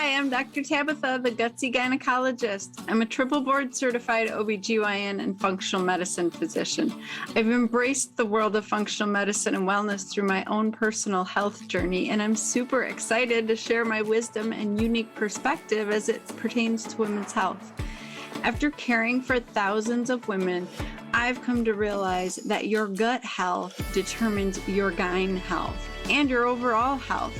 Hi, I'm Dr. Tabitha, the Gutsy Gynecologist. I'm a triple board certified OBGYN and functional medicine physician. I've embraced the world of functional medicine and wellness through my own personal health journey, and I'm super excited to share my wisdom and unique perspective as it pertains to women's health. After caring for thousands of women, I've come to realize that your gut health determines your gyne health and your overall health.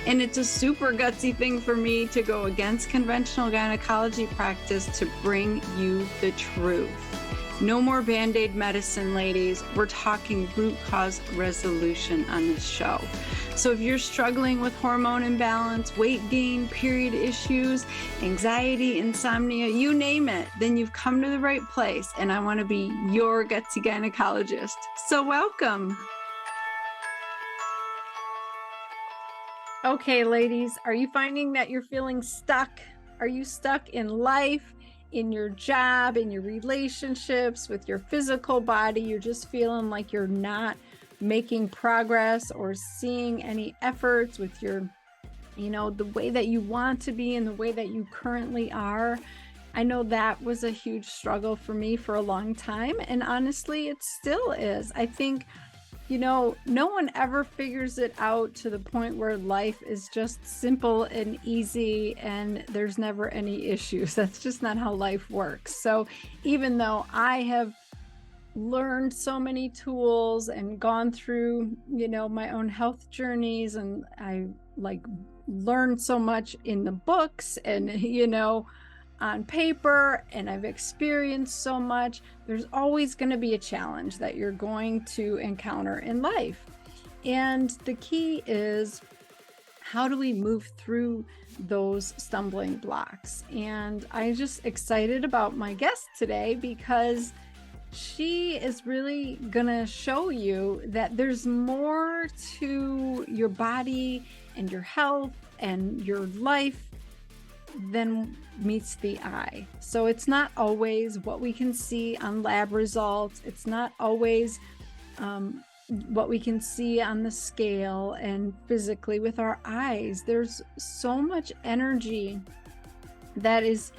And it's a super gutsy thing for me to go against conventional gynecology practice to bring you the truth. No more Band-Aid medicine, ladies. We're talking root cause resolution on this show. So if you're struggling with hormone imbalance, weight gain, period issues, anxiety, insomnia, you name it, then you've come to the right place. And I want to be your gutsy gynecologist. So welcome. Okay, ladies, are you finding that you're feeling stuck? Are you stuck in life, in your job, in your relationships, with your physical body? You're just feeling like you're not making progress or seeing any efforts with your, the way that you want to be and the way that you currently are. I know that was a huge struggle for me for a long time, and honestly, it still is. I think no one ever figures it out to the point where life is just simple and easy and there's never any issues. That's just not how life works. So even though I have learned so many tools and gone through, my own health journeys, and I learned so much in the books and, on paper, and I've experienced so much, there's always going to be a challenge that you're going to encounter in life. And the key is, how do we move through those stumbling blocks? And I'm just excited about my guest today because she is really going to show you that there's more to your body and your health and your life than meets the eye. So it's not always what we can see on lab results. It's not always what we can see on the scale and physically with our eyes. There's so much energy that is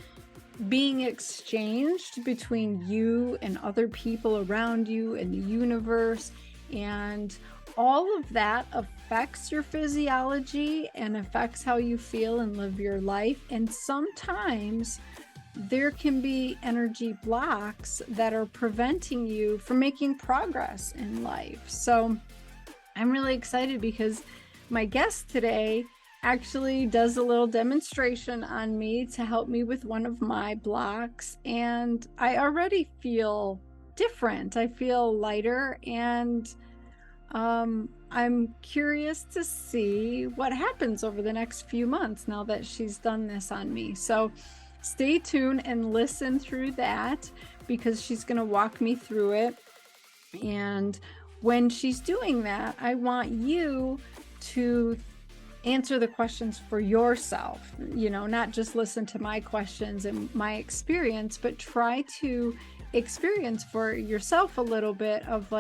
being exchanged between you and other people around you and the universe, and all of that affects your physiology and affects how you feel and live your life. And sometimes there can be energy blocks that are preventing you from making progress in life. So I'm really excited because my guest today actually does a little demonstration on me to help me with one of my blocks. And I already feel different. I feel lighter, and I'm curious to see what happens over the next few months now that she's done this on me. So stay tuned and listen through that, because she's going to walk me through it. And when she's doing that, I want you to answer the questions for yourself, not just listen to my questions and my experience, but try to experience for yourself a little bit of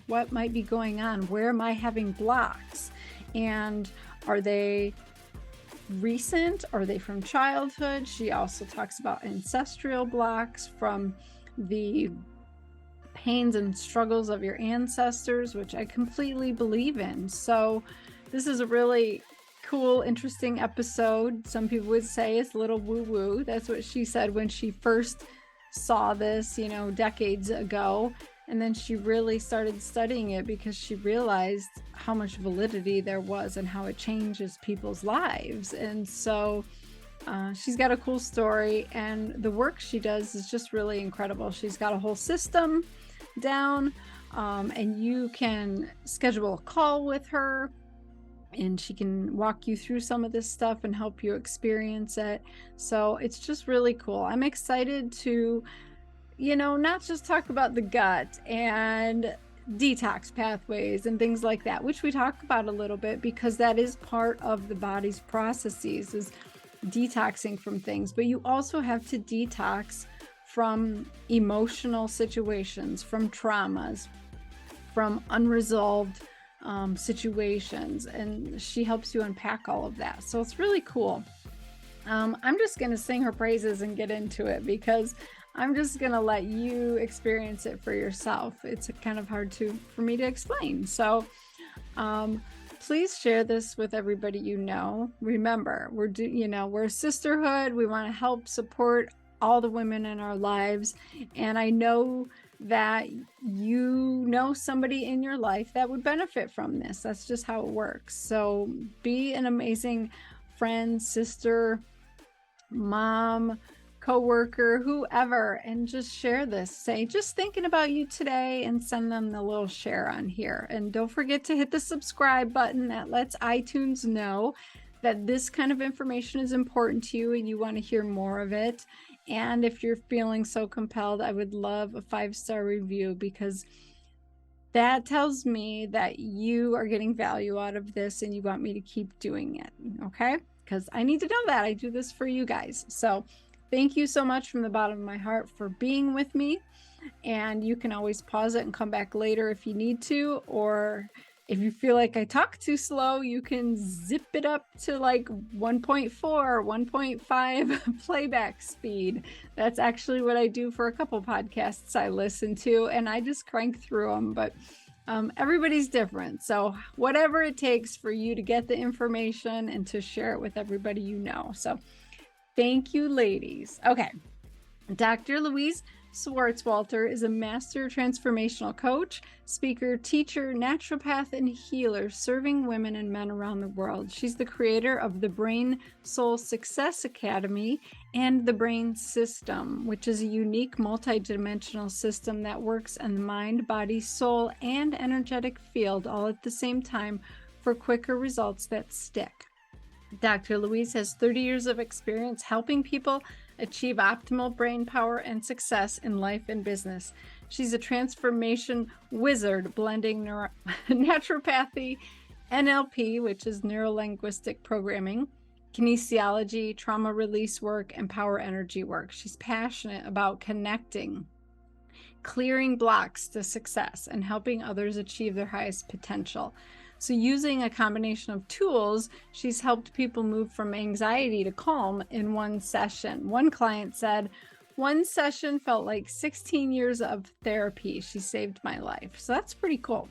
what might be going on? Where am I having blocks? And are they recent? Are they from childhood? She also talks about ancestral blocks from the pains and struggles of your ancestors, which I completely believe in. So this is a really cool, interesting episode. Some people would say it's a little woo-woo. That's what she said when she first saw this, decades ago. And then she really started studying it because she realized how much validity there was and how it changes people's lives. And so she's got a cool story, and the work she does is just really incredible. She's got a whole system down, and you can schedule a call with her, and she can walk you through some of this stuff and help you experience it. So it's just really cool. I'm excited to, not just talk about the gut and detox pathways and things like that, which we talk about a little bit because that is part of the body's processes, is detoxing from things. But you also have to detox from emotional situations, from traumas, from unresolved situations, and she helps you unpack all of that. So it's really cool. I'm just going to sing her praises and get into it because I'm just going to let you experience it for yourself. It's kind of hard for me to explain. So, please share this with everybody you know. Remember, we're a sisterhood. We want to help support all the women in our lives. And I know that you know somebody in your life that would benefit from this. That's just how it works. So be an amazing friend, sister, mom, coworker, whoever, and just share this. Say, just thinking about you today, and send them the little share on here. And don't forget to hit the subscribe button. That lets iTunes know that this kind of information is important to you and you want to hear more of it. And if you're feeling so compelled, I would love a 5-star review, because that tells me that you are getting value out of this and you want me to keep doing it. Okay? Because I need to know that. I do this for you guys. So thank you so much from the bottom of my heart for being with me. And you can always pause it and come back later if you need to. Or if you feel like I talk too slow, you can zip it up to like 1.4, 1.5 playback speed. That's actually what I do for a couple podcasts I listen to, and I just crank through them. But everybody's different. So whatever it takes for you to get the information and to share it with everybody you know. So thank you, ladies. Okay. Dr. Louise Swartswalter is a master transformational coach, speaker, teacher, naturopath, and healer serving women and men around the world. She's the creator of the Brain Soul Success Academy and the Brain System, which is a unique multidimensional system that works in the mind, body, soul, and energetic field all at the same time for quicker results that stick. Dr. Louise has 30 years of experience helping people achieve optimal brain power and success in life and business. She's a transformation wizard, blending naturopathy, NLP, which is neuro-linguistic programming, kinesiology, trauma release work, and power energy work. She's passionate about connecting, clearing blocks to success, and helping others achieve their highest potential. So using a combination of tools, she's helped people move from anxiety to calm in one session. One client said, one session felt like 16 years of therapy. She saved my life. So that's pretty cool.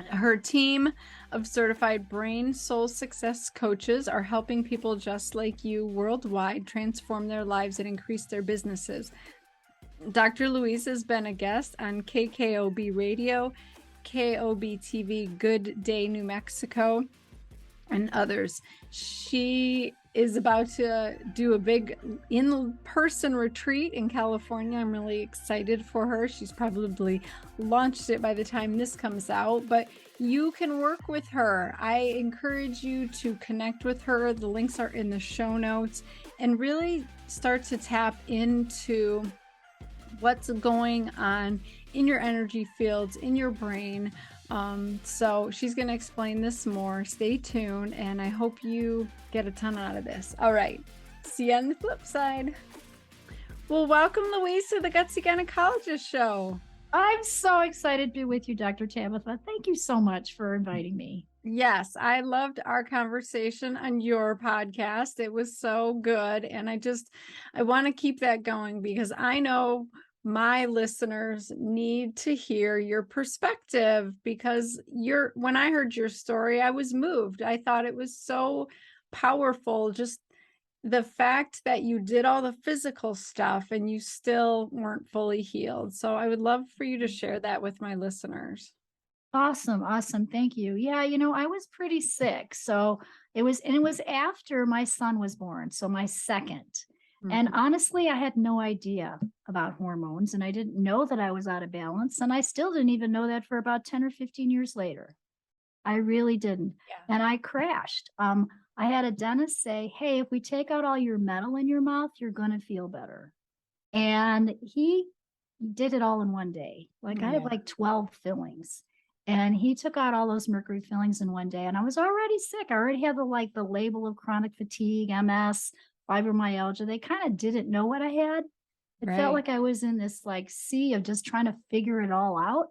Her team of certified brain soul success coaches are helping people just like you worldwide transform their lives and increase their businesses. Dr. Louise has been a guest on KKOB Radio, KOB TV, Good Day, New Mexico, and others. She is about to do a big in-person retreat in California. I'm really excited for her. She's probably launched it by the time this comes out, but you can work with her. I encourage you to connect with her. The links are in the show notes, and really start to tap into what's going on in your energy fields, in your brain. So she's going to explain this more. Stay tuned, and I hope you get a ton out of this. All right. See you on the flip side. Well, welcome, Louise, to the Gutsy Gynecologist Show. I'm so excited to be with you, Dr. Tabitha. Thank you so much for inviting me. Yes, I loved our conversation on your podcast. It was so good. And I want to keep that going, because I know my listeners need to hear your perspective, because when I heard your story, I was moved. I thought it was so powerful. Just the fact that you did all the physical stuff and you still weren't fully healed. So I would love for you to share that with my listeners. Awesome. Thank you. Yeah, I was pretty sick. So it was after my son was born. So my second. Mm-hmm. And honestly, I had no idea about hormones, and I didn't know that I was out of balance. And I still didn't even know that for about 10 or 15 years later. I really didn't. Yeah. And I crashed. I had a dentist say, hey, if we take out all your metal in your mouth, you're going to feel better. And he did it all in one day. Like, I had like 12 fillings. And he took out all those mercury fillings in one day. And I was already sick. I already had the label of chronic fatigue, MS, fibromyalgia. They kind of didn't know what I had. It felt like I was in this sea of just trying to figure it all out,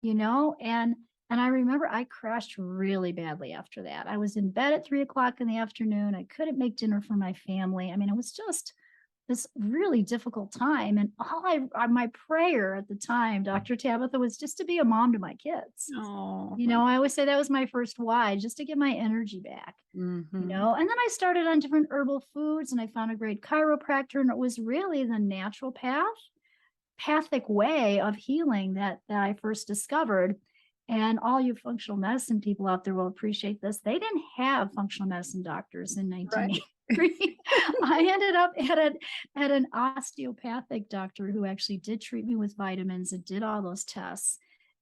and And I remember I crashed really badly after that. I was in bed at 3 o'clock in the afternoon. I couldn't make dinner for my family. I mean, it was just this really difficult time. And my prayer at the time, Dr. Tabitha, was just to be a mom to my kids. Oh, I always say that was my first why, just to get my energy back. mm-hmm. And then I started on different herbal foods and I found a great chiropractor, and it was really the natural pathic way of healing that I first discovered. And all you functional medicine people out there will appreciate this. They didn't have functional medicine doctors in Right. 1983. I ended up at an osteopathic doctor who actually did treat me with vitamins and did all those tests.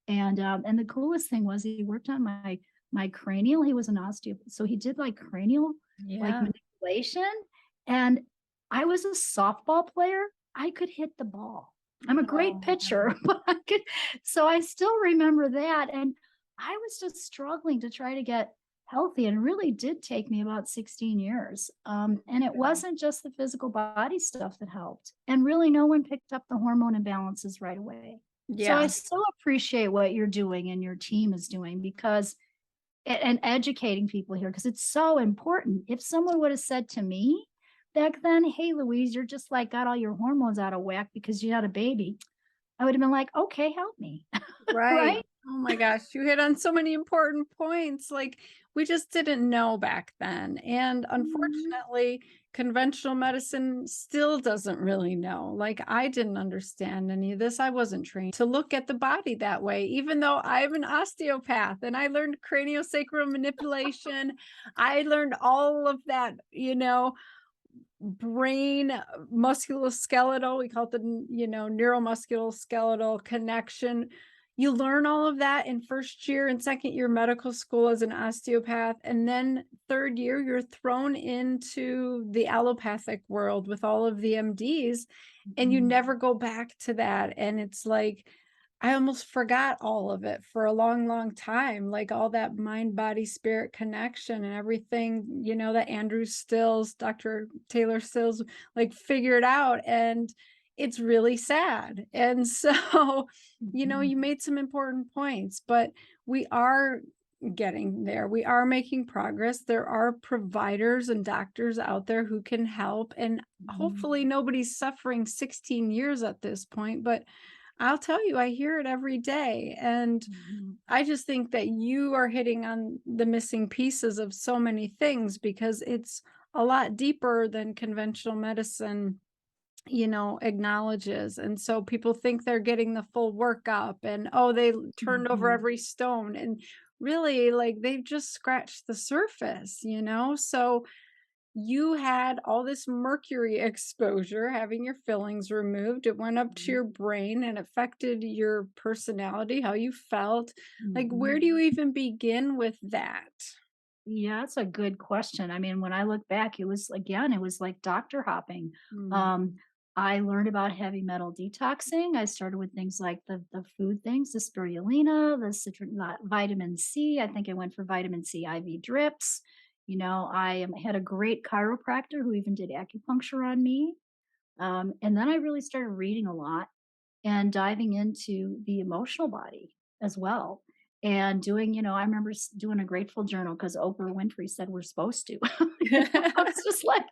And the coolest thing was he worked on my cranial. He was an osteopath, so he did like cranial like Yeah. manipulation. And I was a softball player. I could hit the ball. I'm a great Oh, pitcher, but so I still remember that. And I was just struggling to try to get healthy, and really did take me about 16 years. And it yeah. wasn't just the physical body stuff that helped. And really, no one picked up the hormone imbalances right away. So I Yeah. so appreciate what you're doing and your team is doing, because and educating people here, because it's so important. If someone would have said to me back then, "Hey, Louise, you're just like got all your hormones out of whack because you had a baby," I would have been like, "Okay, help me." Right. Right? Oh my gosh, you hit on so many important points. Like, we just didn't know back then. And Mhm. unfortunately, conventional medicine still doesn't really know. Like, I didn't understand any of this. I wasn't trained to look at the body that way, even though I'm an osteopath and I learned craniosacral manipulation. I learned all of that, brain musculoskeletal, we call it the neuromusculoskeletal connection. You learn all of that in first year and second year medical school as an osteopath, and then third year you're thrown into the allopathic world with all of the MDs, and you Mhm. never go back to that. And it's like I almost forgot all of it for a long, long time, like all that mind, body, spirit connection and everything, that Andrew Stills, Dr. Taylor Stills, like figured out. And it's really sad. And so, Mhm. you made some important points, but we are getting there. We are making progress. There are providers and doctors out there who can help. And Mhm. hopefully nobody's suffering 16 years at this point, but I'll tell you, I hear it every day. And Mhm. I just think that you are hitting on the missing pieces of so many things because it's a lot deeper than conventional medicine, acknowledges. And so people think they're getting the full workup and, oh, they turned over Mhm. every stone. And really, like, they've just scratched the surface. So you had all this mercury exposure, having your fillings removed. It went up to Mhm. your brain and affected your personality, how you felt. Like, where Mhm. do you even begin with that? Yeah, that's a good question. I mean, when I look back, it was like doctor hopping. Mm. Um, I learned about heavy metal detoxing. I started with things like the food things, the spirulina, the citron, vitamin C. I think I went for vitamin C IV drips. Had a great chiropractor who even did acupuncture on me. And then I really started reading a lot and diving into the emotional body as well. And I remember doing a grateful journal because Oprah Winfrey said we're supposed to. I was just like,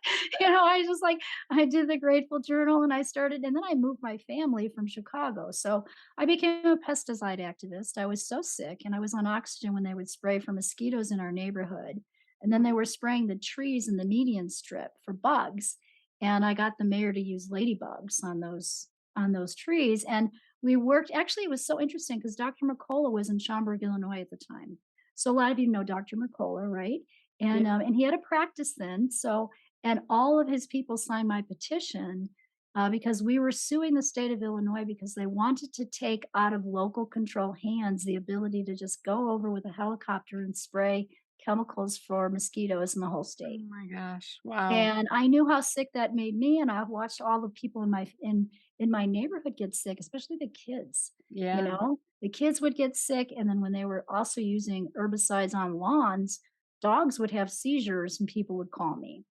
I did the grateful journal and and then I moved my family from Chicago. So I became a pesticide activist. I was so sick and I was on oxygen when they would spray for mosquitoes in our neighborhood. And then they were spraying the trees in the median strip for bugs. And I got the mayor to use ladybugs on those trees. And we worked, actually, it was so interesting because Dr. McCullough was in Schaumburg, Illinois at the time. So a lot of you know Dr. McCullough, right? Yeah. And he had a practice then. So, and all of his people signed my petition because we were suing the state of Illinois because they wanted to take out of local control hands the ability to just go over with a helicopter and spray chemicals for mosquitoes in the whole Oh state. my gosh. Wow. And I knew how sick that made me, and I've watched all the people in my neighborhood get sick, especially the kids. Yeah. The kids would get sick, and then when they were also using herbicides on lawns, dogs would have seizures, and people would call me.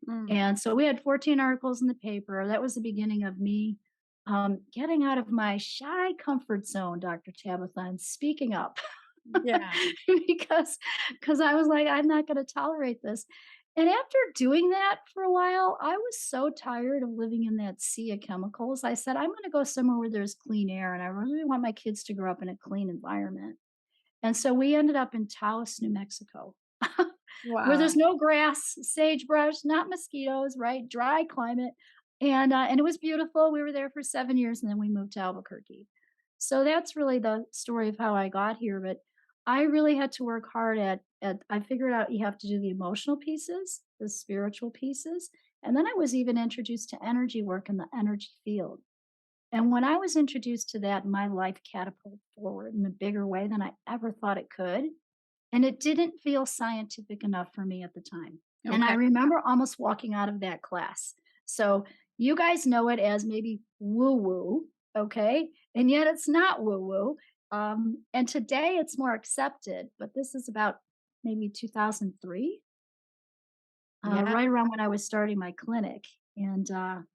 Mm. And so we had 14 articles in the paper. That was the beginning of me getting out of my shy comfort zone, Dr. Tabitha, and speaking up. Yeah. because I was like, I'm not going to tolerate this. And after doing that for a while, I was so tired of living in that sea of chemicals. I said, I'm going to go somewhere where there's clean air, and I really want my kids to grow up in a clean environment. And so we ended up in Taos, New Mexico, where Wow. there's no grass, sagebrush, not mosquitoes, right? Dry climate. And it was beautiful. We were there for 7 years, and then we moved to Albuquerque. So that's really the story of how I got here. But I really had to work hard at I figured out you have to do the emotional pieces, the spiritual pieces. And then I was even introduced to energy work in the energy field. And when I was introduced to that, my life catapulted forward in a bigger way than I ever thought it could. And it didn't feel scientific enough for me at the time. And I Okay. remember almost walking out of that class. So you guys know it as maybe woo woo, okay? And yet it's not woo woo. And today it's more accepted, but this is about maybe 2003, Yeah. right around when I was starting my clinic and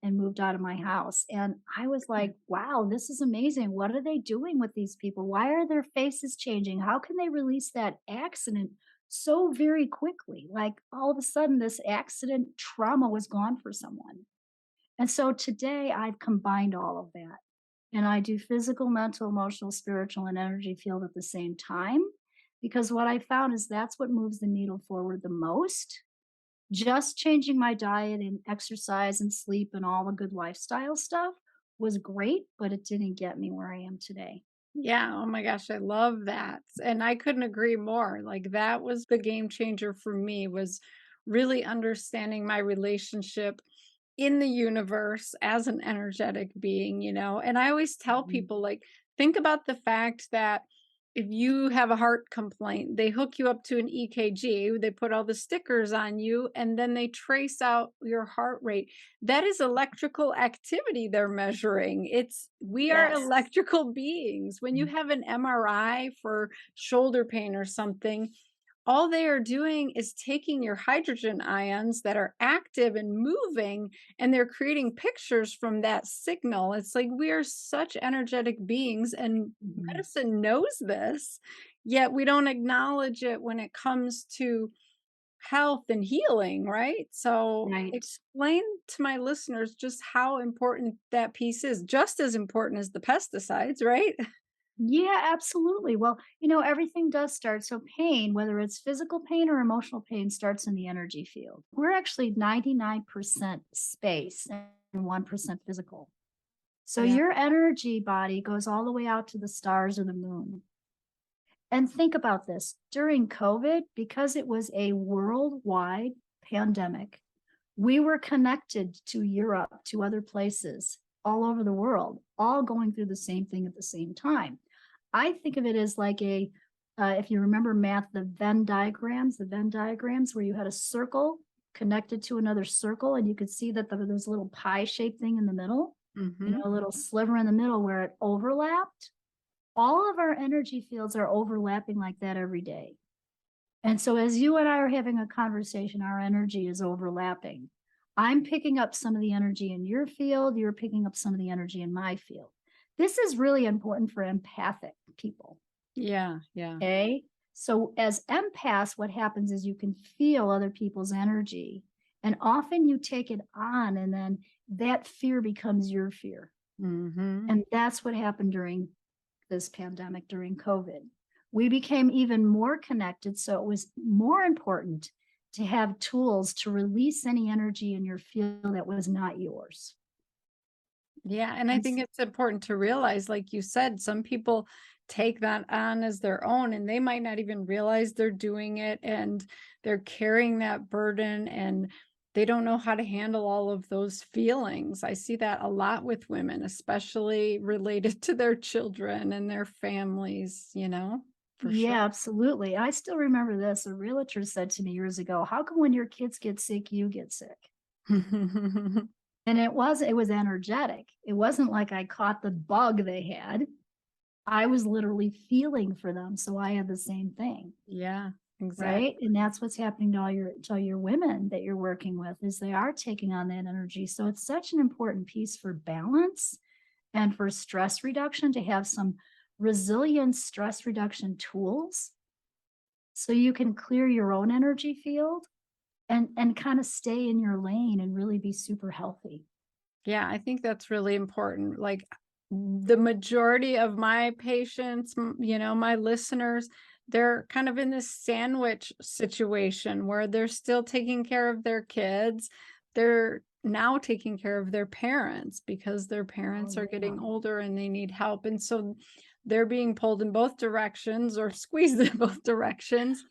moved out of my house. And I was like, wow, this is amazing. What are they doing with these people? Why are their faces changing? How can they release that accident so very quickly? Like all of a sudden, this accident trauma was gone for someone. And so today I've combined all of that. And I do physical, mental, emotional, spiritual, and energy field at the same time. Because what I found is that's what moves the needle forward the most. Just changing my diet and exercise and sleep and all the good lifestyle stuff was great, but it didn't get me where I am today. Yeah, oh my gosh, I love that, and I couldn't agree more, like, that was the game changer for me, was really understanding my relationship in the universe as an energetic being, and I always tell Mhm. people, like, think about the fact that if you have a heart complaint, they hook you up to an EKG, they put all the stickers on you, and then they trace out your heart rate. That is electrical activity they're measuring. We are Yes. electrical beings. When you Mm. have an MRI for shoulder pain or something, all they are doing is taking your hydrogen ions that are active and moving, and they're creating pictures from that signal. It's like we are such energetic beings, and Mhm. medicine knows this, yet we don't acknowledge it when it comes to health and healing, right? So Right. explain to my listeners just how important that piece is, just as important as the pesticides, right? Yeah, absolutely. Well, everything does start. So, pain, whether it's physical pain or emotional pain, starts in the energy field. We're actually 99% space and 1% physical. So, Yeah. your energy body goes all the way out to the stars or the moon. And think about this during COVID, because it was a worldwide pandemic, we were connected to Europe, to other places all over the world, all going through the same thing at the same time. I think of it as like if you remember math, the Venn diagrams where you had a circle connected to another circle, and you could see that there was a little pie shaped thing in the middle, Mhm. a little sliver in the middle where it overlapped. All of our energy fields are overlapping like that every day. And so, as you and I are having a conversation, our energy is overlapping. I'm picking up some of the energy in your field, you're picking up some of the energy in my field. This is really important for empathic people. Yeah, yeah. Okay. So, as empaths, what happens is you can feel other people's energy, and often you take it on, and then that fear becomes your fear. Mhm. And that's what happened during this pandemic, during COVID. We became even more connected. So it was more important to have tools to release any energy in your field that was not yours. Yeah, and I And think it's important to realize, like you said, some people take that on as their own and they might not even realize they're doing it and they're carrying that burden and they don't know how to handle all of those feelings. I see that a lot with women, especially related to their children and their families, for sure. yeah, absolutely. I still remember this. A realtor said to me years ago, how come when your kids get sick, you get sick? And it was energetic. It wasn't like I caught the bug they had. I was literally feeling for them. So I had the same thing. Yeah, Right. exactly. And that's what's happening to all your women that you're working with, is they are taking on that energy. So it's such an important piece for balance and for stress reduction to have some resilience stress reduction tools so you can clear your own energy field and kind of stay in your lane and really be super healthy. Yeah, I think that's really important. Like the majority of my patients, my listeners, they're kind of in this sandwich situation where they're still taking care of their kids. They're now taking care of their parents because their Oh, parents are yeah. getting older and they need help. And so they're being pulled in both directions or squeezed in both directions.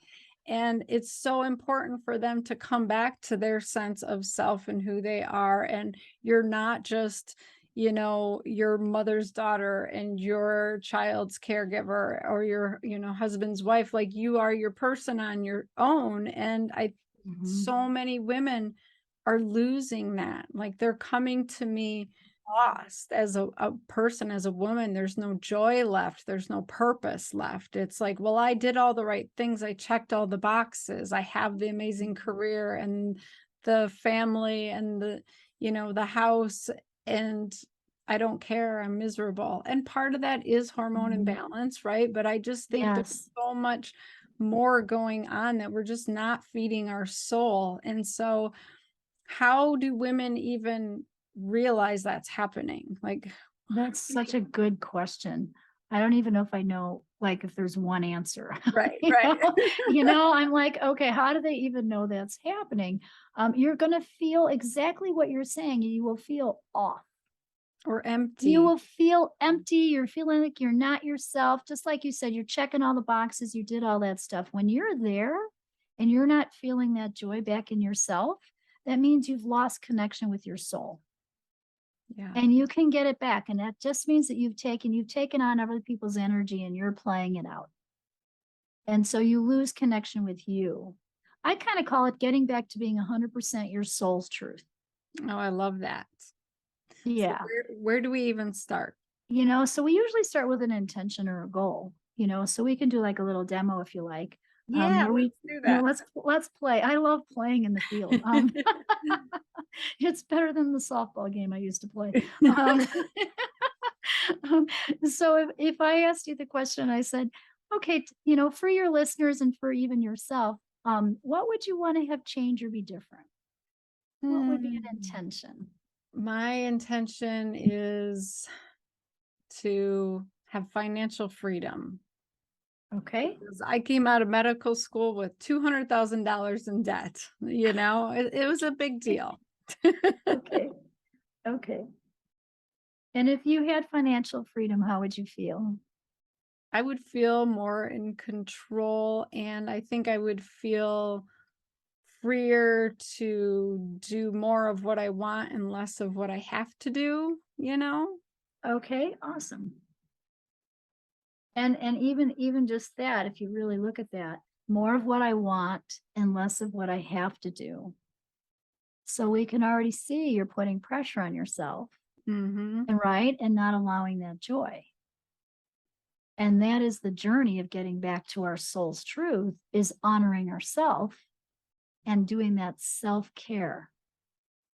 And it's so important for them to come back to their sense of self and who they are. And you're not just, your mother's daughter and your child's caregiver or your, husband's wife. Like you are your person on your own. And Mhm. so many women are losing that. Like they're coming to me lost as a person, as a woman. There's no joy left. There's no purpose left. It's like, well, I did all the right things. I checked all the boxes. I have the amazing career and the family and the house, and I don't care. I'm miserable. And part of that is hormone Mhm. imbalance, right? But I just think there's Yes, so much more going on that we're just not feeding our soul. And so how do women even realize that's happening? Like, that's such a good question. I don't even know if I know, like, if there's one answer. right, You right. know? I'm like, okay, how do they even know that's happening? You're gonna feel exactly what you're saying. You will feel off. Or You empty. will feel empty. You're feeling like you're not yourself. Just like you said, you're checking all the boxes. You did all that stuff. When you're there and you're not feeling that joy back in yourself, that means you've lost connection with your soul. Yeah. And you can get it back. And that just means that you've taken on other people's energy and you're playing it out. And so you lose connection with you. I kind of call it getting back to being 100% your soul's truth. Oh, I love that. So Yeah. where do we even start? So we usually start with an intention or a goal, so we can do like a little demo if you like, Yeah, where we, let's do that. let's play. I love playing in the field. It's better than the softball game I used to play. Um, um, so if I asked you the question, I said, okay, for your listeners and for even yourself, what would you want to have change or be different? What would be an Hmm. intention? My intention is to have financial freedom. Okay. Because I came out of medical school with $200,000 in debt. It was a big deal. Okay. Okay. And if you had financial freedom, how would you feel? I would feel more in control, and I think I would feel freer to do more of what I want and less of what I have to do? Okay, awesome. And even just that, if you really look at that, more of what I want and less of what I have to do. So we can already see you're putting pressure on yourself, Mhm. and right, and not allowing that joy. And that is the journey of getting back to our soul's truth, is honoring ourselves and doing that self-care,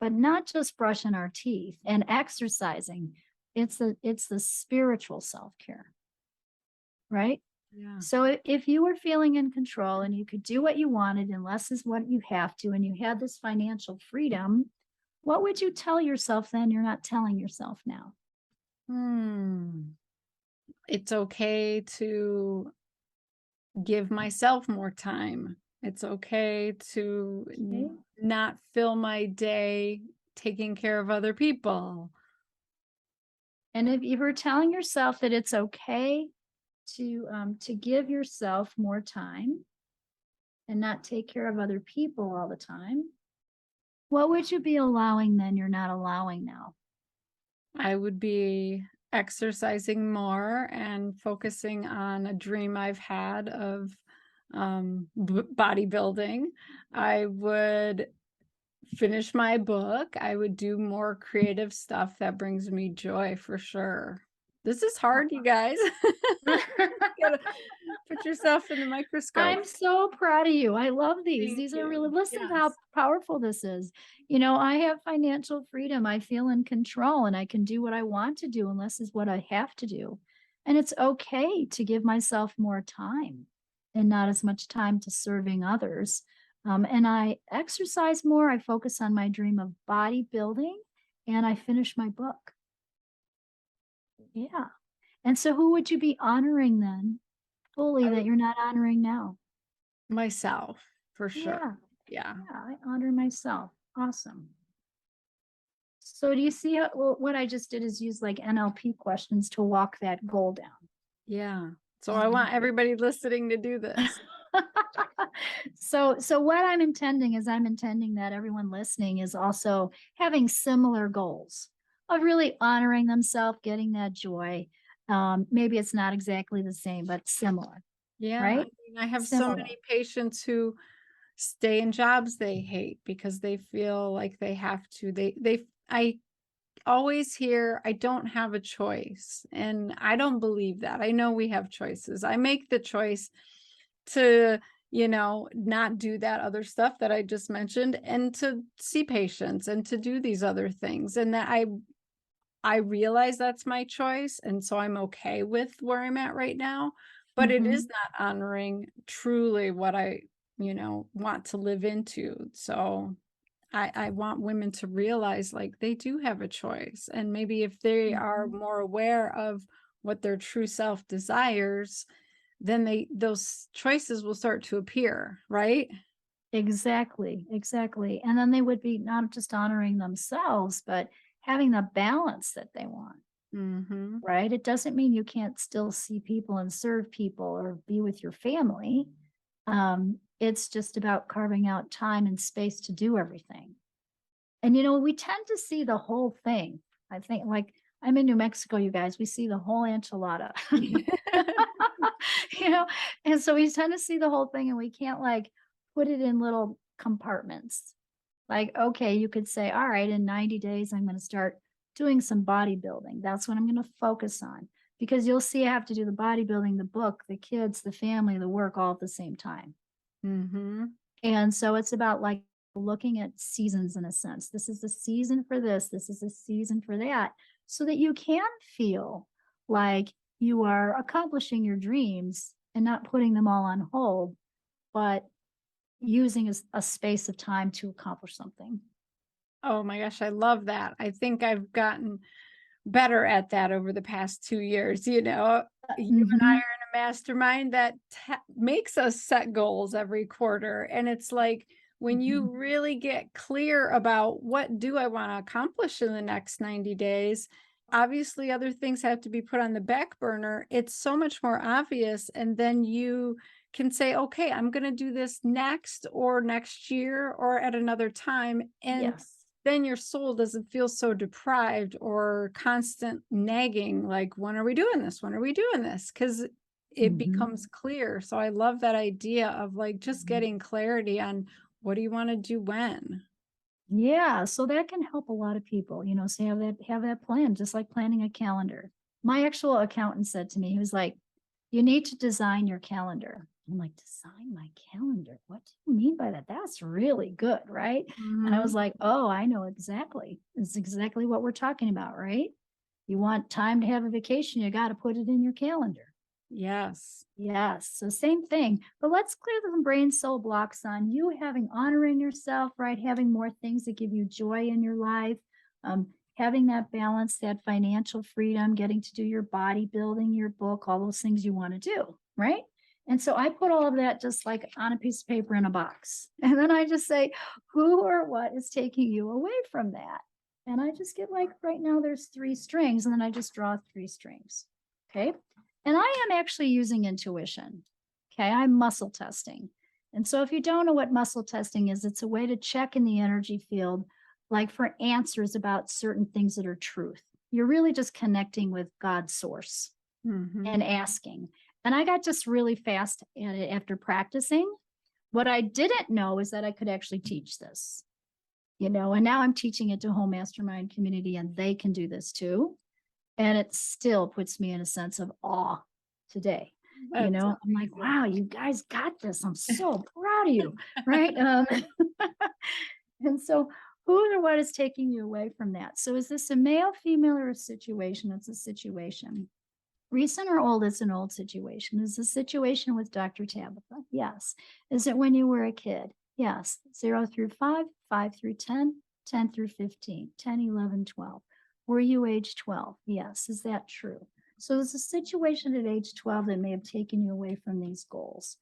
but not just brushing our teeth and exercising. It's the spiritual self-care, right? Yeah. So if you were feeling in control and you could do what you wanted and less is what you have to, and you had this financial freedom, what would you tell yourself then you're not telling yourself now? Hmm. It's okay to give myself more time. It's okay to Okay. not fill my day taking care of other people. And if you were telling yourself that it's okay to give yourself more time and not take care of other people all the time, what would you be allowing then you're not allowing now? I would be exercising more and focusing on a dream I've had of bodybuilding. I would finish my book. I would do more creative stuff that brings me joy for sure. This is hard, you guys. You gotta put yourself in the microscope. I'm so proud of you. I love these. Thank These are really, you. listen to how Yes. powerful this is. I have financial freedom. I feel in control and I can do what I want to do, and less is what I have to do. And it's okay to give myself more time and not as much time to serving others. And I exercise more. I focus on my dream of bodybuilding and I finish my book. Yeah. And so who would you be honoring then fully I that would you're not honoring now? myself for sure. Yeah. Yeah. Yeah. I honor myself. Awesome. So do you see how, well, what I just did is use like NLP questions to walk that goal down. Yeah. So I want everybody listening to do this. So what I'm intending is I'm intending that everyone listening is also having similar goals of really honoring themselves, getting that joy. Maybe it's not exactly the same, but similar, Yeah. I right? mean, I have so Similar. many patients who stay in jobs they hate because they feel like they have to. I always hear, I don't have a choice. And I don't believe that. I know we have choices. I make the choice to, not do that other stuff that I just mentioned and to see patients and to do these other things. And that I realize that's my choice. And so I'm okay with where I'm at right now. But it is Mhm. not honoring truly what I, want to live into. So I want women to realize like they do have a choice. And maybe if they are Mhm. more aware of what their true self desires, then those choices will start to appear, right? Exactly, exactly. And then they would be not just honoring themselves, but having the balance that they want. Mm-hmm. Right? It doesn't mean you can't still see people and serve people or be with your family. It's just about carving out time and space to do everything. And we tend to see the whole thing. I think, like, I'm in New Mexico, you guys, we see the whole enchilada, you know, and so we tend to see the whole thing and we can't like put it in little compartments. Like, okay, you could say, all right, in 90 days, I'm going to start doing some bodybuilding. That's what I'm going to focus on because you'll see I have to do the bodybuilding, the book, the kids, the family, the work all at the same time. Mm-hmm. And so it's about like looking at seasons in a sense. This is the season for this, this is the season for that, so that you can feel like you are accomplishing your dreams and not putting them all on hold, but using a space of time to accomplish something. Oh my gosh, I love that. I think I've gotten better at that over the past 2 years. You and I Mhm. are in a mastermind that makes us set goals every quarter. And it's like when you Mhm. really get clear about what do I want to accomplish in the next 90 days, obviously other things have to be put on the back burner. It's so much more obvious. And then you can say, okay, I'm going to do this next or next year or at another time. And Yes. then your soul doesn't feel so deprived or constant nagging, like, when are we doing this? When are we doing this? Because it Mhm. becomes clear. So I love that idea of like just Mhm. getting clarity on what do you want to do when? Yeah, so that can help a lot of people, so have that plan, just like planning a calendar. My actual accountant said to me, he was like, you need to design your calendar. I'm like, design my calendar? What do you mean by that? That's really good, right? And I was Hmm. like, oh, I know exactly. It's exactly what we're talking about, right? You want time to have a vacation, you got to put it in your calendar. Yes. Yes. So same thing. But let's clear the brain soul blocks on you having honoring yourself, right? Having more things that give you joy in your life, having that balance, that financial freedom, getting to do your bodybuilding, your book, all those things you want to do, right? And so I put all of that just like on a piece of paper in a box. And then I just say, who or what is taking you away from that? And I just get like right now there's 3 strings, and then I just draw 3 strings. Okay. And I am actually using intuition. Okay. I'm muscle testing. And so if you don't know what muscle testing is, it's a way to check in the energy field, like for answers about certain things that are truth. You're really just connecting with God's source Hmm. and asking. And I got just really fast at it after practicing. What I didn't know is that I could actually teach this, and now I'm teaching it to whole mastermind community and they can do this too. And it still puts me in a sense of awe today. That's I'm like, amazing. wow, you guys got this. I'm so proud of you. Right. And so who or what is taking you away from that? So is this a male, female, or a situation? It's a situation. Recent or old? It's an old situation. Is the situation with Dr. Tabitha? Yes. Is it when you were a kid? Yes. 0 through 5, 5 through 10, 10 through 15, 10, 11, 12. Were you age 12? Yes. Is that true? So there's a situation at age 12 that may have taken you away from these goals.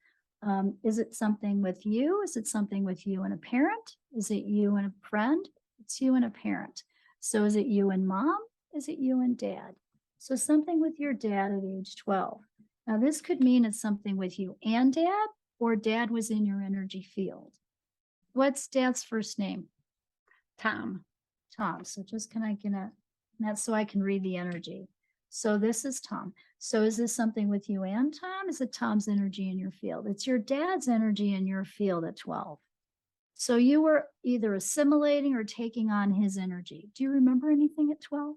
Is it something with you? Is it something with you and a parent? Is it you and a friend? It's you and a parent. So is it you and mom? Is it you and dad? So something with your dad at age 12. Now, this could mean it's something with you and dad, or dad was in your energy field. What's dad's first name? Tom. Tom. So just can I get a, that's so I can read the energy. So this is Tom. So is this something with you and Tom? Is it Tom's energy in your field? It's your dad's energy in your field at 12. So you were either assimilating or taking on his energy. Do you remember anything at 12?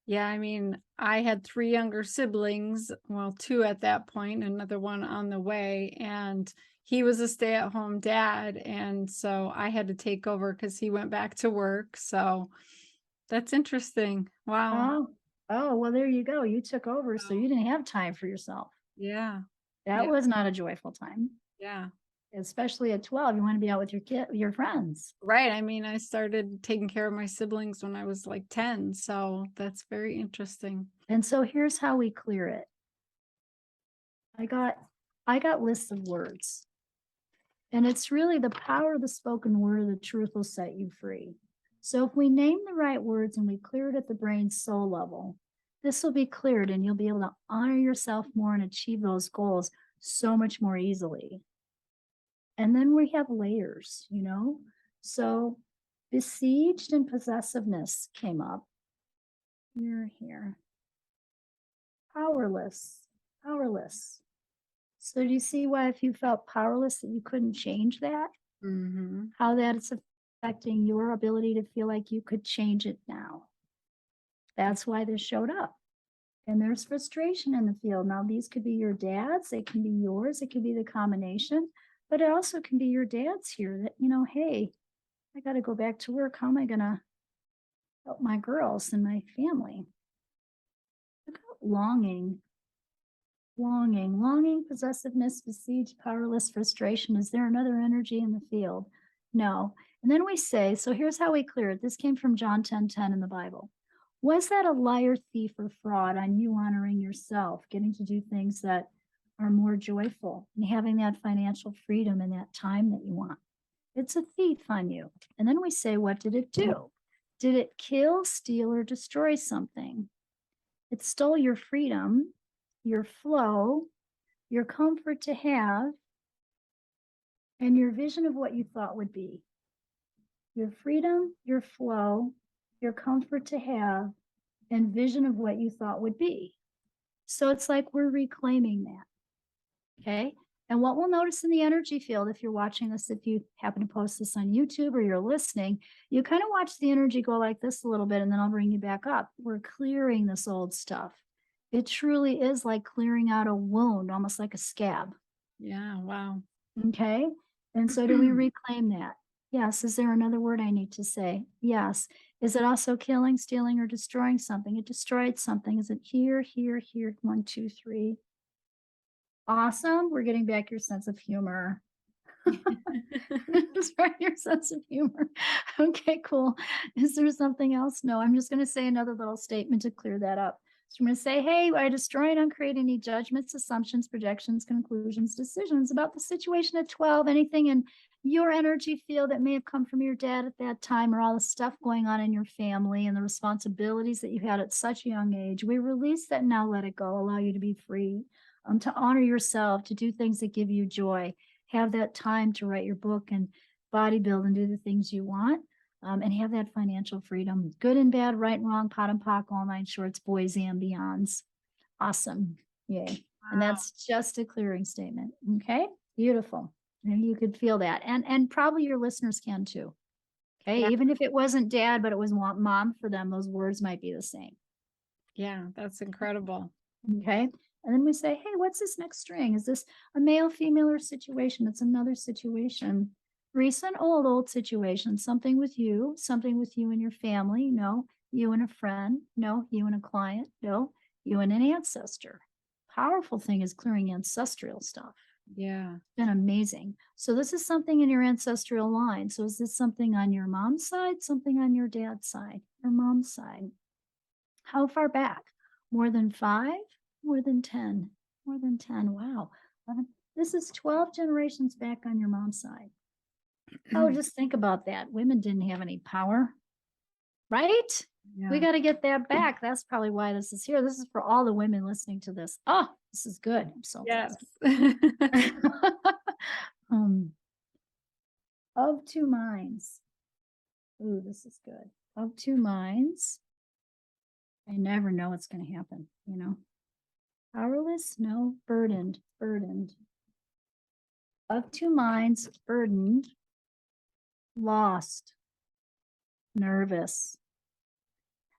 Yeah, I mean, I had 3 younger siblings, well, 2 at that point, another one on the way, and he was a stay-at-home dad, and so I had to take over because he went back to work. So that's interesting. Wow. Oh, well, there you go. You took over, so Wow. you didn't have time for yourself. Yeah. That Yeah. was not a joyful time, Yeah. especially at 12. You want to be out with your friends. Right. I mean, I started taking care of my siblings when I was like 10, so that's very interesting. And so here's how we clear it. I got lists of words. And it's really the power of the spoken word of the truth will set you free. So if we name the right words and we clear it at the brain soul level, this will be cleared and you'll be able to honor yourself more and achieve those goals so much more easily. And then we have layers, you know? So besieged and possessiveness came up. You're here. Powerless, powerless. So do you see why if you felt powerless that you couldn't change that? Mm-hmm. How that's affecting your ability to feel like you could change it now. That's why this showed up. And there's frustration in the field. Now, these could be your dad's, they can be yours, it could be the combination, but it also can be your dad's here that, you know, hey, I got to go back to work. How am I going to help my girls and my family? Look at longing, possessiveness, besieged, powerless, frustration. Is there another energy in the field? No. And then we say, so here's how we clear it. This came from John 10:10 in the Bible. Was that a liar, thief, or fraud on you honoring yourself, getting to do things that are more joyful and having that financial freedom and that time that you want? It's a thief on you. And then we say, what did it do? Did it kill, steal, or destroy something? It stole your freedom, your flow, your comfort to have, and your vision of what you thought would be. Your freedom, your flow, your comfort to have, and vision of what you thought would be. So it's like we're reclaiming that. Okay. And what we'll notice in the energy field, if you're watching this, if you happen to post this on YouTube or you're listening, you kind of watch the energy go like this a little bit, and then I'll bring you back up. We're clearing this old stuff. It truly is like clearing out a wound, almost like a scab. Yeah. Wow. Okay. And so do we reclaim that? Yes. Is there another word I need to say? Yes. Is it also killing, stealing, or destroying something? It destroyed something. Is it here, here, here? 1, 2, 3. Awesome. We're getting back your sense of humor. Destroy your sense of humor. Okay, cool. Is there something else? No, I'm just going to say another little statement to clear that up. So I'm going to say, hey, I destroy and uncreate any judgments, assumptions, projections, conclusions, decisions about the situation at 12, anything in your energy field that may have come from your dad at that time, or all the stuff going on in your family and the responsibilities that you had at such a young age. We release that now, let it go, allow you to be free, to honor yourself, to do things that give you joy, have that time to write your book and bodybuild and do the things you want. And have that financial freedom, good and bad, right and wrong, pot and pock, all 9 shorts, boys and beyonds. Awesome. Yay. Wow. And that's just a clearing statement. Okay. Beautiful. And you could feel that. And probably your listeners can too. Okay. Yeah. Even if it wasn't dad, but it was mom for them, those words might be the same. Yeah. That's incredible. Okay. And then we say, hey, what's this next string? Is this a male, female, or situation? It's another situation. Recent, old situation, something with you and your family. No, you and a friend. No, you and a client. No, you and an ancestor. powerful thing is clearing ancestral stuff. Yeah. It's been amazing. So this is something in your ancestral line. So is this something on your mom's side, something on your dad's side, your mom's side? How far back? More than 5? More than 10? More than 10. Wow. 11. This is 12 generations back on your mom's side. Oh, just think about that. Women didn't have any power, right? We Yeah. got to get that back. That's probably why this is here. This is for all the women listening to this. Oh, this is good. I'm so Yes. um, of two minds. Ooh, this is good. Of two minds. I never know what's going to happen, you know. Powerless, no, burdened, burdened. Of two minds, burdened, lost, nervous,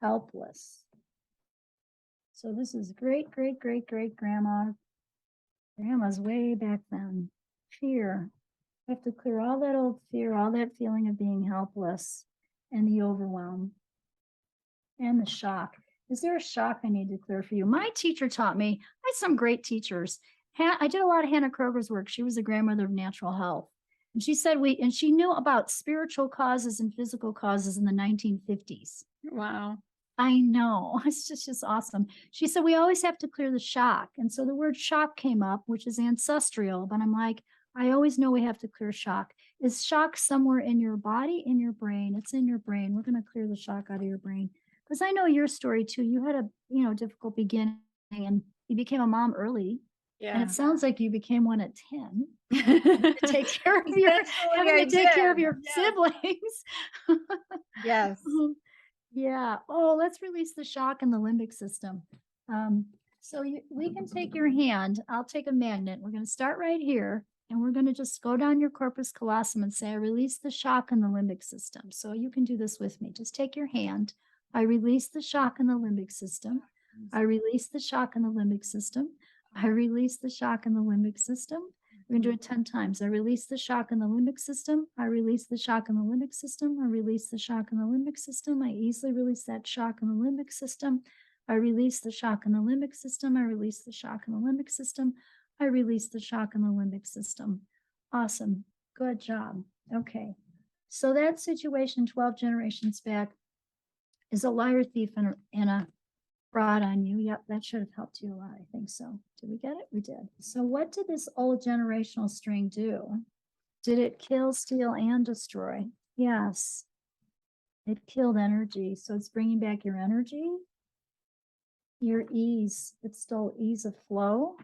helpless. So this is great, great, great, great grandma's way back then. Fear. I have to clear all that old fear, all that feeling of being helpless and the overwhelm and the shock. Is there a shock I need to clear for you? My teacher taught me, I had some great teachers. I did a lot of Hannah Kroger's work. She was the grandmother of natural health. And she said and she knew about spiritual causes and physical causes in the 1950s. Wow. I know. It's just awesome. She said, we always have to clear the shock. And so the word shock came up, which is ancestral. But I'm like, I always know we have to clear shock. Is shock somewhere in your body, in your brain? It's in your brain. We're going to clear the shock out of your brain. Because I know your story too. You had a difficult beginning and you became a mom early. Yeah. And it sounds like you became one at 10. To take care of your siblings. Yes. Yeah. Oh, let's release the shock in the limbic system. So we can take your hand. I'll take a magnet. We're going to start right here. And we're going to just go down your corpus callosum and say, I release the shock in the limbic system. So you can do this with me. Just take your hand. I release the shock in the limbic system. I release the shock in the limbic system. I release the shock in the limbic system. We're going to do it 10 times. I release the shock in the limbic system. I release the shock in the limbic system. I release the shock in the limbic system. I easily release that shock in the limbic system. I release the shock in the limbic system. I release the shock in the limbic system. I release the shock in the limbic system. Awesome. Good job. Okay. So that situation 12 generations back is a liar, thief, and a fraud on you. Yep, that should have helped you a lot. I think so. Did we get it? We did. So what did this old generational string do? Did it kill, steal, and destroy? Yes. It killed energy. So it's bringing back your energy, your ease. It stole ease of flow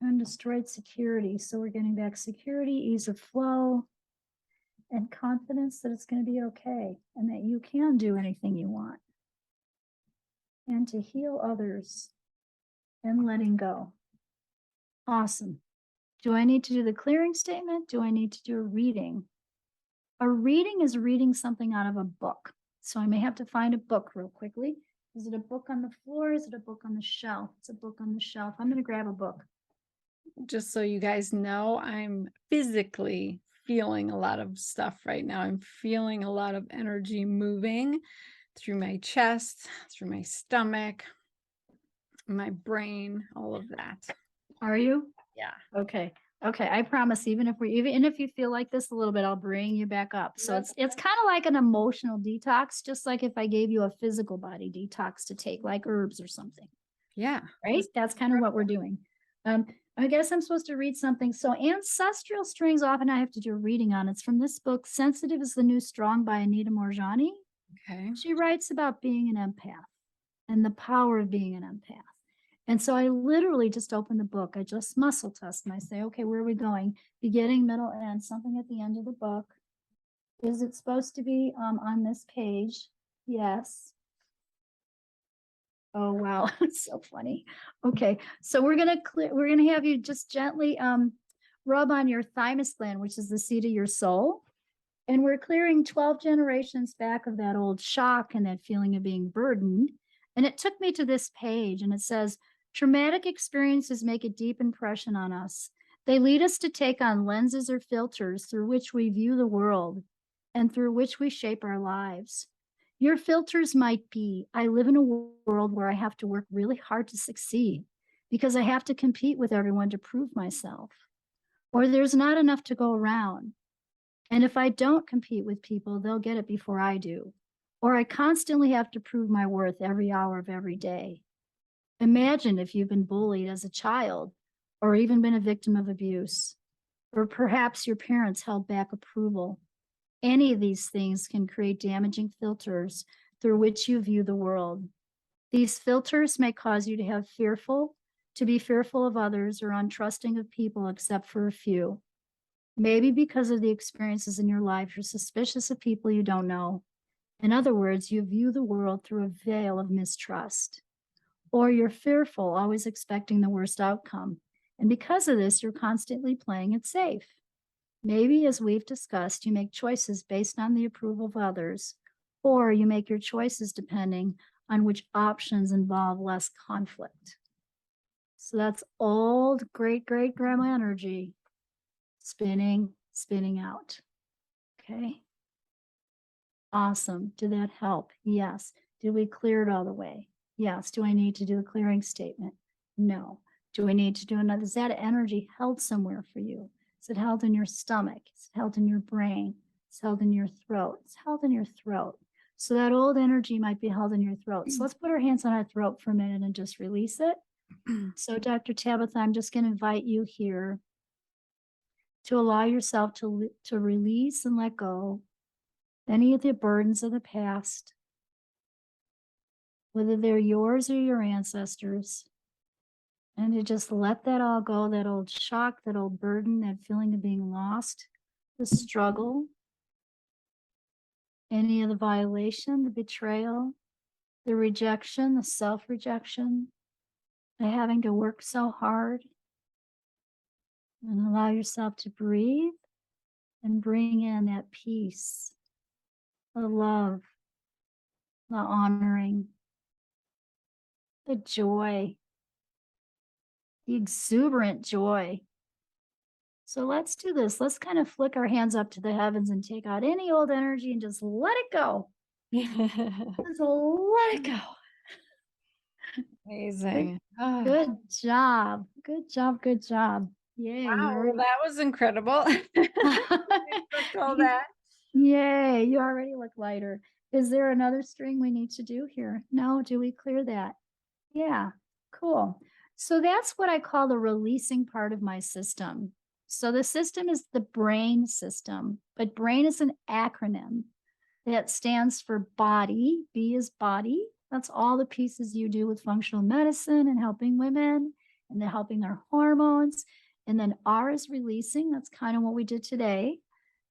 and destroyed security. So we're getting back security, ease of flow, and confidence that it's going to be okay and that you can do anything you want. And to heal others and letting go. Awesome. Do I need to do the clearing statement? Do I need to do a reading? A reading is reading something out of a book. So I may have to find a book real quickly. Is it a book on the floor? Is it a book on the shelf? It's a book on the shelf. I'm going to grab a book. Just so you guys know, I'm physically feeling a lot of stuff right now. I'm feeling a lot of energy moving through my chest, through my stomach, my brain, all of that. Are you? Yeah. Okay. Okay. I promise, even if you feel like this a little bit, I'll bring you back up. So it's kind of like an emotional detox, just like if I gave you a physical body detox to take, like herbs or something. Yeah. Right? That's kind of what we're doing. I guess I'm supposed to read something. So ancestral strings, often I have to do a reading on. It's from this book, Sensitive is the New Strong by Anita Morjani. Okay. She writes about being an empath and the power of being an empath. And so I literally just open the book. I just muscle test and I say, okay, where are we going? Beginning, middle, end, something at the end of the book. Is it supposed to be on this page? Yes. Oh, wow. It's so funny. Okay. So we're going to have you just gently rub on your thymus gland, which is the seat of your soul. And we're clearing 12 generations back of that old shock and that feeling of being burdened. And it took me to this page and it says, traumatic experiences make a deep impression on us. They lead us to take on lenses or filters through which we view the world and through which we shape our lives. Your filters might be, I live in a world where I have to work really hard to succeed. because I have to compete with everyone to prove myself, or there's not enough to go around. And if I don't compete with people, they'll get it before I do. Or I constantly have to prove my worth every hour of every day. Imagine if you've been bullied as a child or even been a victim of abuse, or perhaps your parents held back approval. Any of these things can create damaging filters through which you view the world. These filters may cause you to be fearful of others or untrusting of people except for a few. Maybe because of the experiences in your life, you're suspicious of people you don't know. In other words, you view the world through a veil of mistrust. Or you're fearful, always expecting the worst outcome. And because of this, you're constantly playing it safe. Maybe, as we've discussed, you make choices based on the approval of others, or you make your choices depending on which options involve less conflict. So that's old great grandma energy spinning out. Okay. Awesome. Did that help? Yes. Did we clear it all the way? Yes. Do I need to do a clearing statement? No. Do we need to do another? Is that energy held somewhere for you? Is it held in your stomach? Is it held in your brain? It's held in your throat. It's held in your throat. So that old energy might be held in your throat. So let's put our hands on our throat for a minute and just release it. So Dr. Tabitha, I'm just going to invite you here to allow yourself to release and let go any of the burdens of the past, whether they're yours or your ancestors, and to just let that all go, that old shock, that old burden, that feeling of being lost, the struggle, any of the violation, the betrayal, the rejection, the self-rejection, the having to work so hard. And allow yourself to breathe and bring in that peace, the love, the honoring, the joy, the exuberant joy. So let's do this. Let's kind of flick our hands up to the heavens and take out any old energy and just let it go. Just let it go. Amazing. Good job. Good job. Good job. Yay. Wow, well, that was incredible. All that. Yay, you already look lighter. Is there another string we need to do here? No, do we clear that? Yeah, cool. So that's what I call the releasing part of my system. So the system is the brain system, but brain is an acronym that stands for body. B is body. That's all the pieces you do with functional medicine and helping women and then helping their hormones. And then R is releasing. That's kind of what we did today.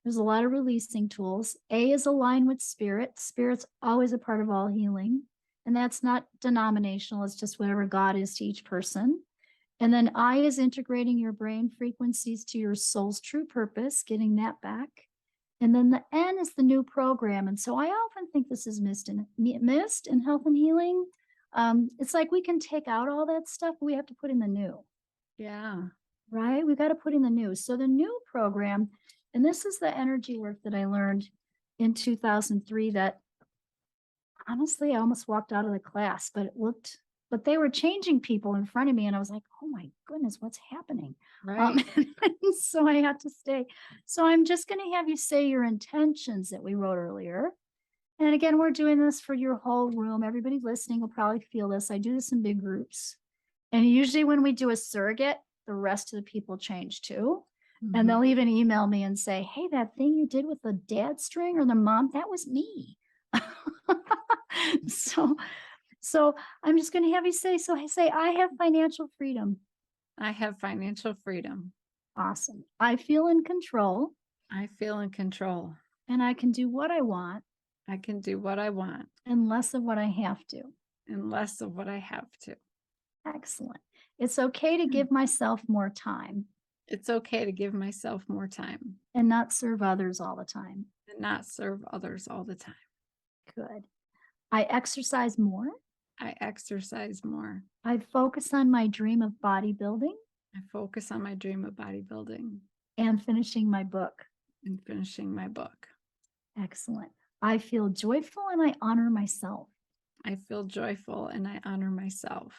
There's a lot of releasing tools. A is aligned with spirit. Spirit's always a part of all healing. And that's not denominational. It's just whatever God is to each person. And then I is integrating your brain frequencies to your soul's true purpose, getting that back. And then the N is the new program. And so I often think this is missed in health and healing. It's like we can take out all that stuff, but we have to put in the new. Yeah. Right? We got to put in the new. So the new program, and this is the energy work that I learned in 2003 that honestly, I almost walked out of the class, but they were changing people in front of me. And I was like, oh my goodness, what's happening? Right. So I had to stay. So I'm just going to have you say your intentions that we wrote earlier. And again, we're doing this for your whole room. Everybody listening will probably feel this. I do this in big groups. And usually when we do a surrogate, the rest of the people change too. Mm-hmm. And they'll even email me and say, hey, that thing you did with the dad string or the mom, that was me. So I'm just going to have you say, I have financial freedom. I have financial freedom. Awesome. I feel in control. I feel in control. And I can do what I want. I can do what I want. And less of what I have to. And less of what I have to. Excellent. It's okay to give myself more time. It's okay to give myself more time. And not serve others all the time. And not serve others all the time. Good. I exercise more. I exercise more. I focus on my dream of bodybuilding. I focus on my dream of bodybuilding. And finishing my book. And finishing my book. Excellent. I feel joyful and I honor myself. I feel joyful and I honor myself.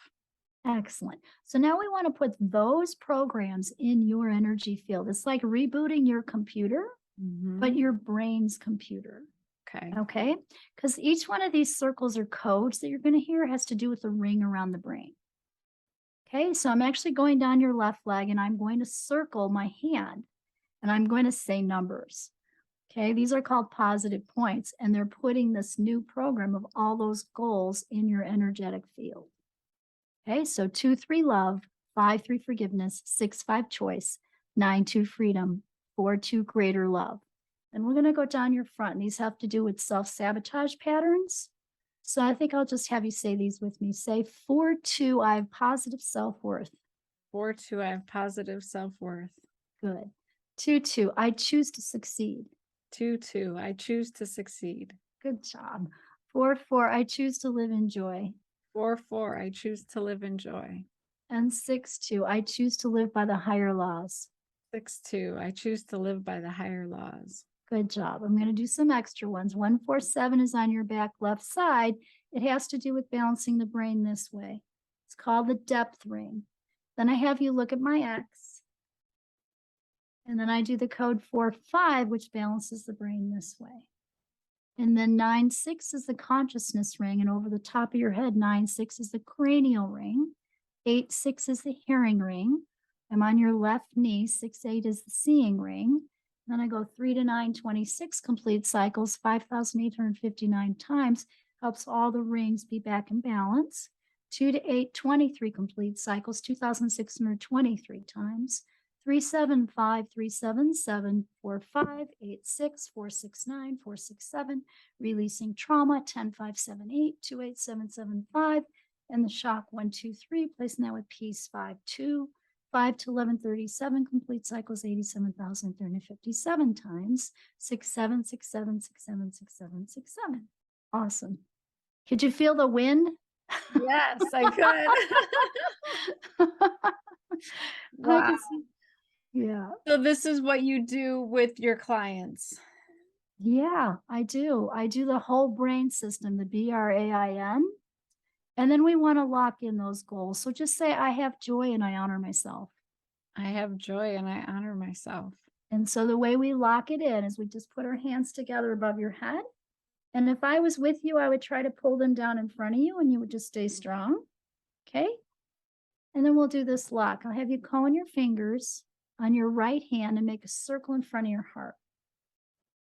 Excellent. So now we want to put those programs in your energy field. It's like rebooting your computer, but your brain's computer. Okay. Okay. Because each one of these circles or codes that you're going to hear has to do with the ring around the brain. Okay. So I'm actually going down your left leg and I'm going to circle my hand and I'm going to say numbers. Okay. These are called positive points, and they're putting this new program of all those goals in your energetic field. Okay, so 2, 3, love, 5, 3, forgiveness, 6, 5, choice, 9, 2, freedom, 4, 2, greater love. And we're going to go down your front. And these have to do with self-sabotage patterns. So I think I'll just have you say these with me. Say 4, 2, I have positive self-worth. 4, 2, I have positive self-worth. Good. 2, 2, I choose to succeed. 2, 2, I choose to succeed. Good job. 4, 4, I choose to live in joy. 4, 4, I choose to live in joy. And 6, 2, I choose to live by the higher laws. 6, 2, I choose to live by the higher laws. Good job. I'm going to do some extra ones. 1, 4, 7 is on your back left side. It has to do with balancing the brain this way. It's called the depth ring. Then I have you look at my X. And then I do the code 4, 5, which balances the brain this way. And then 9, 6 is the consciousness ring. And over the top of your head, 9, 6 is the cranial ring. 8, 6 is the hearing ring. I'm on your left knee. 6, 8 is the seeing ring. Then I go 3 to 9, 26 complete cycles, 5,859 times, helps all the rings be back in balance. 2 to 8, 23 complete cycles, 2,623 times. 3, 7, 5, 3, 7, 7, 4, 5, 8, 6, 4, 6, 9, 4, 6, 7, releasing trauma, 10, 5, 7, 8, 2, 8, 7, 7, 5, and the shock 1, 2, 3, placing that with peace 5, 2, 5 to 1137 complete cycles, 87,357 times, 6, 7, 6, 7, 6, 7, 6, 7, 6, 7. Awesome. Could you feel the wind? Yes, I could. Wow. I can see. Yeah. So this is what you do with your clients. Yeah, I do. I do the whole brain system, the BRAIN. And then we want to lock in those goals. So just say, I have joy and I honor myself. I have joy and I honor myself. And so the way we lock it in is we just put our hands together above your head. And if I was with you, I would try to pull them down in front of you and you would just stay strong. Okay. And then we'll do this lock. I'll have you cone your fingers on your right hand and make a circle in front of your heart.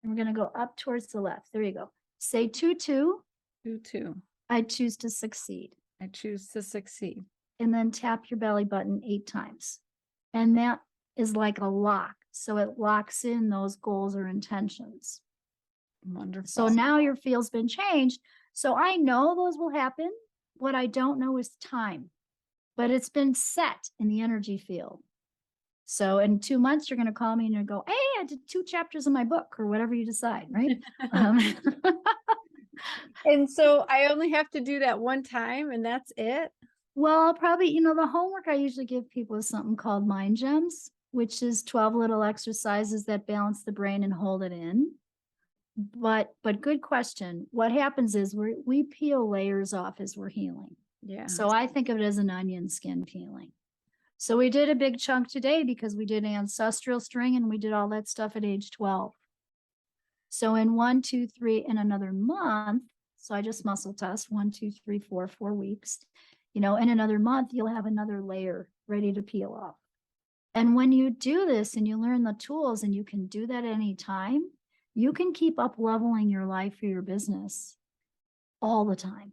And we're going to go up towards the left. There you go. Say 2, 2. 2, 2. I choose to succeed. I choose to succeed. And then tap your belly button 8 times. And that is like a lock. So it locks in those goals or intentions. Wonderful. So now your field's been changed. So I know those will happen. What I don't know is time, but it's been set in the energy field. So in 2 months, you're going to call me and you go, hey, I did 2 chapters of my book or whatever you decide, right? And so I only have to do that one time and that's it? Well, I'll probably, the homework I usually give people is something called Mind Gems, which is 12 little exercises that balance the brain and hold it in. But good question. What happens is we peel layers off as we're healing. Yeah. So I think of it as an onion skin peeling. So we did a big chunk today because we did ancestral string and we did all that stuff at age 12. So in 1, 2, 3, in another month, so I just muscle test 1, 2, 3, 4 weeks, in another month, you'll have another layer ready to peel off. And when you do this and you learn the tools and you can do that anytime, you can keep up leveling your life or your business all the time.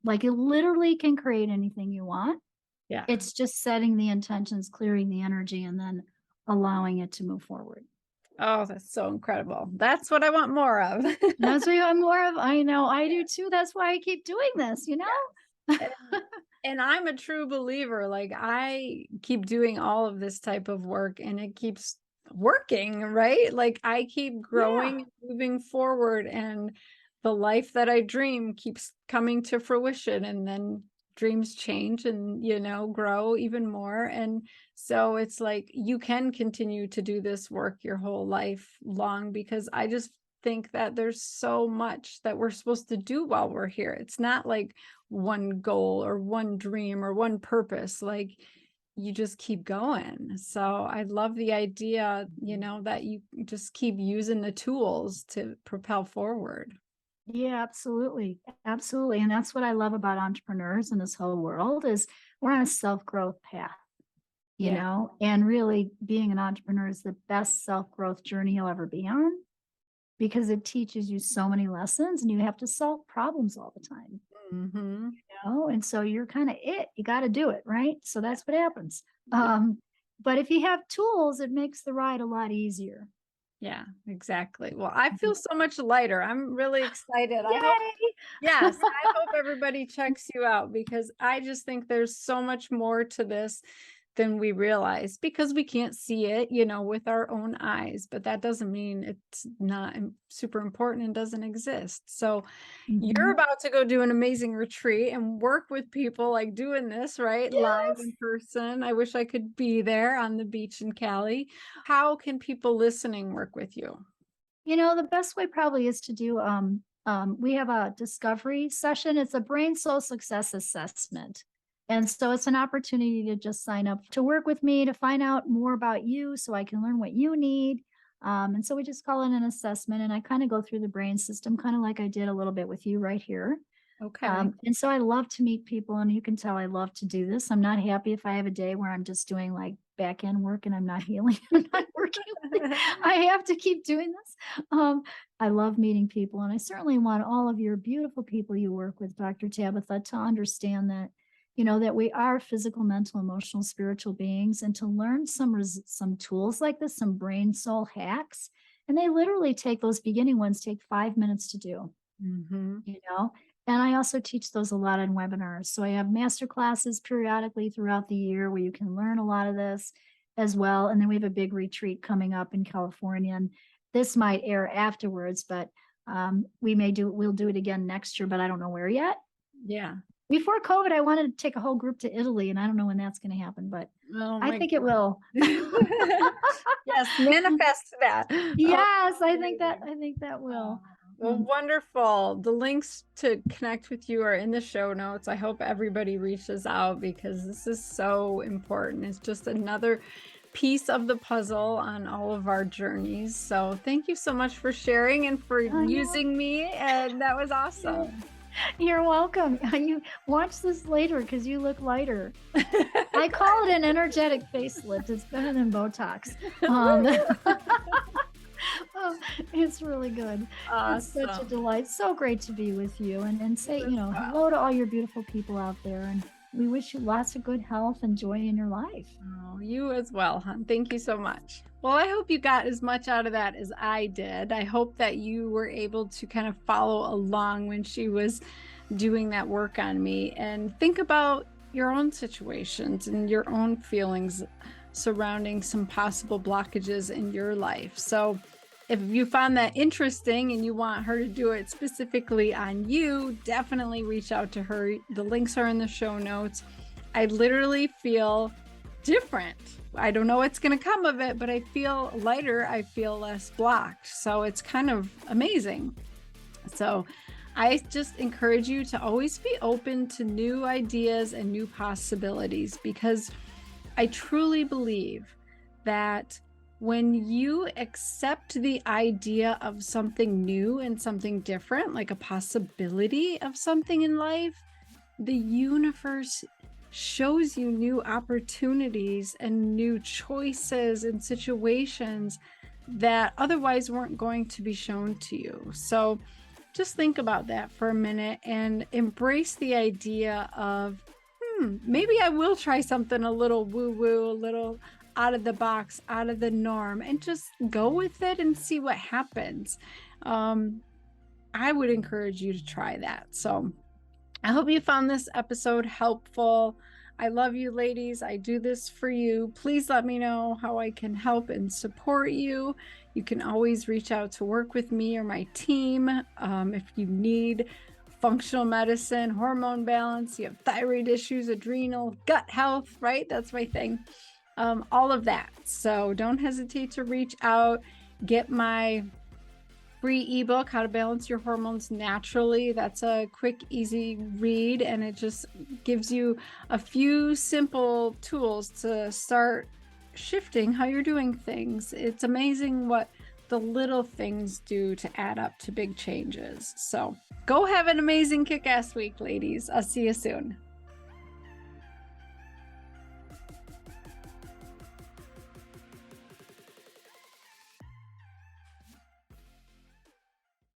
Like it literally can create anything you want. Yeah. It's just setting the intentions, clearing the energy, and then allowing it to move forward. Oh, that's so incredible. That's what I want more of. That's what I'm more of. I know, I do too. That's why I keep doing this, And I'm a true believer. Like I keep doing all of this type of work and it keeps working, right? Like I keep growing, and moving forward, and the life that I dream keeps coming to fruition, and then dreams change and, grow even more. And so it's like you can continue to do this work your whole life long, because I just think that there's so much that we're supposed to do while we're here. It's not like one goal or one dream or one purpose. Like, you just keep going. So I love the idea, that you just keep using the tools to propel forward. Yeah, absolutely. Absolutely. And that's what I love about entrepreneurs in this whole world is we're on a self-growth path, Yeah. and really being an entrepreneur is the best self-growth journey you'll ever be on because it teaches you so many lessons and you have to solve problems all the time, Mm-hmm. and so you're kind of you got to do it, right? So that's what happens. But if you have tools, it makes the ride a lot easier. Yeah, exactly. Well, I feel so much lighter. I'm really excited. I hope, Yay! yes, I hope everybody checks you out because I just think there's so much more to this than we realize because we can't see it, with our own eyes, but that doesn't mean it's not super important and doesn't exist. So you're Mhm. about to go do an amazing retreat and work with people like doing this, right? Live Yes. in person. I wish I could be there on the beach in Cali. How can people listening work with you? The best way probably is to do we have a discovery session. It's a brain soul success assessment. And so it's an opportunity to just sign up to work with me to find out more about you so I can learn what you need. And so we just call it an assessment and I kind of go through the brain system, kind of like I did a little bit with you right here. Okay. And so I love to meet people, and you can tell I love to do this. I'm not happy if I have a day where I'm just doing like back end work and I'm not healing. I'm not working. I have to keep doing this. I love meeting people, and I certainly want all of your beautiful people you work with, Dr. Tabitha, to understand that that we are physical, mental, emotional, spiritual beings, and to learn some tools like this, some brain soul hacks, and they literally take those beginning ones take 5 minutes to do. Mm-hmm. you know and I also teach those a lot in webinars, so I have master classes periodically throughout the year where you can learn a lot of this as well. And then we have a big retreat coming up in California, and this might air afterwards, but we'll do it again next year, but I don't know where yet. Yeah. Before COVID, I wanted to take a whole group to Italy, and I don't know when that's going to happen, but Oh I my think it God. will. Yes, manifest that. Oh, Yes, amazing. I think that will. Well, wonderful. The links to connect with you are in the show notes. I hope everybody reaches out because this is so important. It's just another piece of the puzzle on all of our journeys. So thank you so much for sharing and for using me. And that was awesome. You're welcome. You watch this later because you look lighter. I call it an energetic facelift. It's better than Botox. It's really good. Awesome. It's such a delight. So great to be with you and say, hello to all your beautiful people out there. And we wish you lots of good health and joy in your life. Oh, you as well, hon. Thank you so much. Well, I hope you got as much out of that as I did. I hope that you were able to kind of follow along when she was doing that work on me and think about your own situations and your own feelings surrounding some possible blockages in your life. So if you found that interesting and you want her to do it specifically on you, definitely reach out to her. The links are in the show notes. I literally feel different. I don't know what's going to come of it, but I feel lighter. I feel less blocked. So it's kind of amazing. So I just encourage you to always be open to new ideas and new possibilities because I truly believe that when you accept the idea of something new and something different, like a possibility of something in life, the universe shows you new opportunities and new choices and situations that otherwise weren't going to be shown to you. So just think about that for a minute and embrace the idea of, maybe I will try something a little woo-woo, a little out of the box, out of the norm, and just go with it and see what happens. I would encourage you to try that. So I hope you found this episode helpful. I love you, ladies. I do this for you. Please let me know how I can help and support you. You can always reach out to work with me or my team. If you need functional medicine, hormone balance, you have thyroid issues, adrenal, gut health, right? That's my thing. All of that. So don't hesitate to reach out. Get my free ebook, How to Balance Your Hormones Naturally. That's a quick, easy read, and it just gives you a few simple tools to start shifting how you're doing things. It's amazing what the little things do to add up to big changes. So go have an amazing kick-ass week, ladies. I'll see you soon.